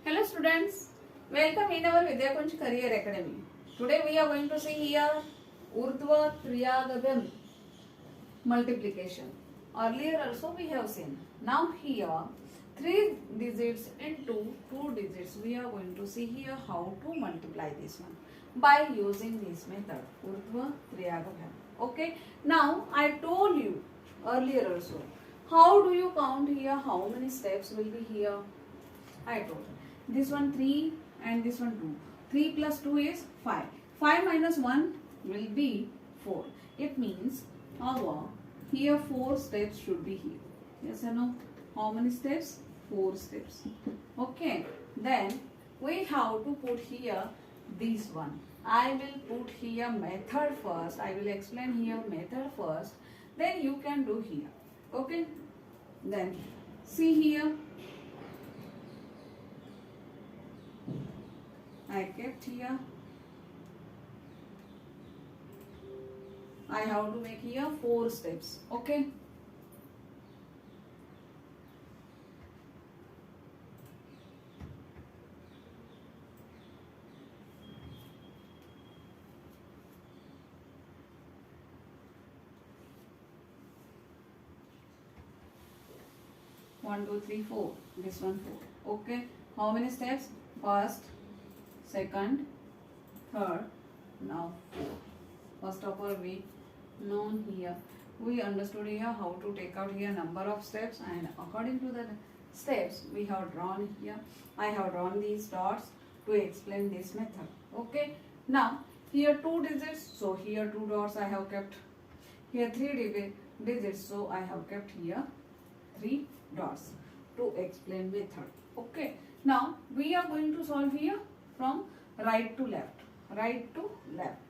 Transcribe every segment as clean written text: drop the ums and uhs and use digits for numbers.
Hello students, welcome in our Vidyakunj Career Academy. Today we are going to see here Urdhva Triyagabam multiplication. Earlier also we have seen. Now here 3 digits into 2 digits we are going to see here how to multiply this one by using this method Urdhva Triyagabam. Okay, now I told you earlier also how do you count here, how many steps will be here. I told this one 3 and this one 2. 3 plus 2 is 5. 5 minus 1 will be 4. It means our here 4 steps should be here. Yes or no? How many steps? 4 steps. Okay. Then we have to put here this one. I will put here method first. I will explain here method first. Then you can do here. Okay. Then see here. I kept here. I have to make here 4 steps. Okay. One, two, three, 4. This one 4. Okay. How many steps? First, second, third, now 4. First of all we known here. We understood here how to take out here number of steps, and according to the steps we have drawn here. I have drawn these dots to explain this method. Okay. Now here 2 digits, so here 2 dots I have kept. Here 3 digits, so I have kept here 3 dots to explain method. Okay. Now we are going to solve here from right to left. Right to left.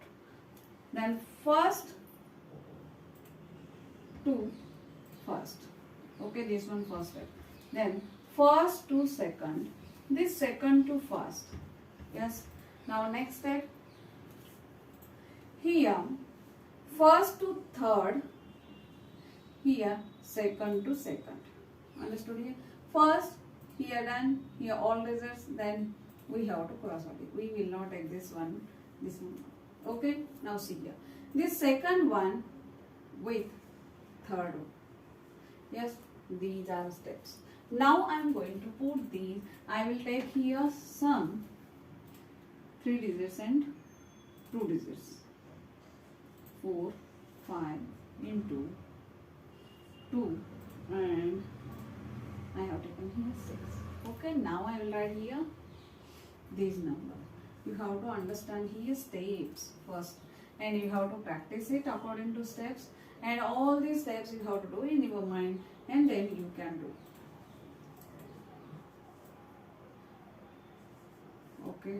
Then first to first. Okay, this one first step. Then first to second. This second to first. Yes. Now next step. Here first to third. Here second to second. Understood here? First here done. Here all digits. Then we have to cross out it. We will not take this one. This one. Okay. Now see here. This second one with third one. Yes. These are steps. Now I am going to put these. I will take here some 3 digits and 2 digits. 4, 5 into 2 and I have taken here 6. Okay. Now I will write here this number. You have to understand here steps first, and you have to practice it according to steps, and all these steps you have to do in your mind, and then you can do. Okay.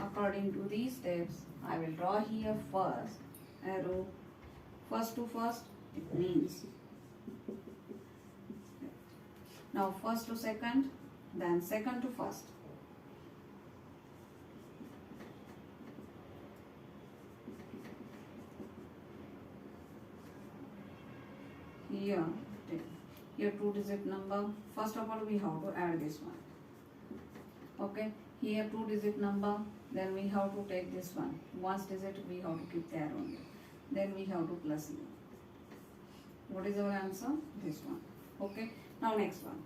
According to these steps, I will draw here first arrow. First to first, it means. Now first to second, then second to first. Here 2 digit number. First of all, we have to add this one. Okay. Here 2 digit number. Then we have to take this one. Once digit we have to keep there only. Then we have to plus here. What is our answer? This one. Okay. Now next one.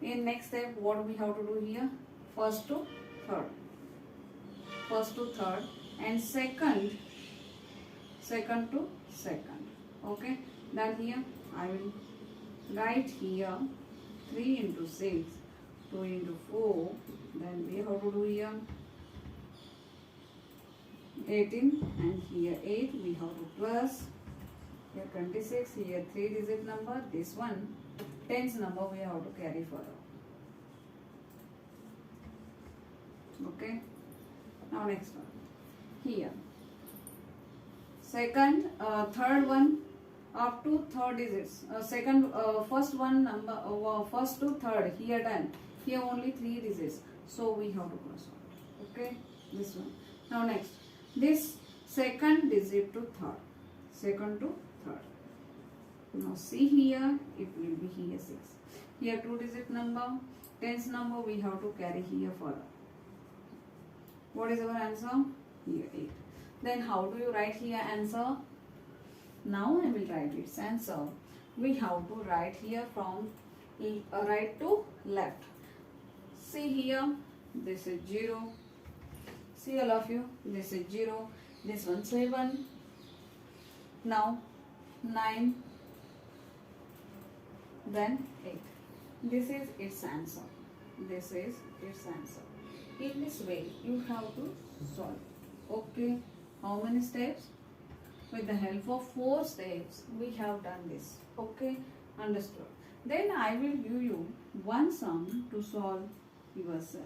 In next step, what we have to do here? First to third. First to third and second to second. Okay. Then here I will write here 3 into 6, 2 into 4. Then we have to do here 18 and here 8. We have to plus here 26. Here 3 digit number. This one tens number we have to carry further. Okay. Now next one. Here second, third one up to third digits. First one number, first to third here done. Here only 3 digits. So we have to cross out. Okay, this one. Now next, this second digit to third. Second to third. Now see here, it will be here 6. Here 2 digit number, tens number we have to carry here further. What is our answer? Here 8. Then how do you write here answer? Now I will write its answer. We have to write here from right to left. See here, this is 0. See all of you, this is 0. This one 7. Now 9. Then 8. This is its answer. This is its answer. In this way, you have to solve. Okay. How many steps? With the help of 4 steps, we have done this. Okay. Understood. Then I will give you one sum to solve yourself.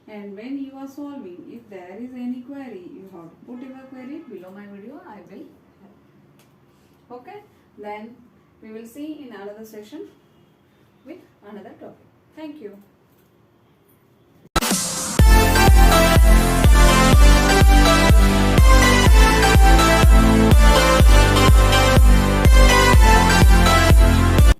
And when you are solving, if there is any query, you have to put your query below my video. I will help. Okay. Then we will see in another session with another topic. Thank you.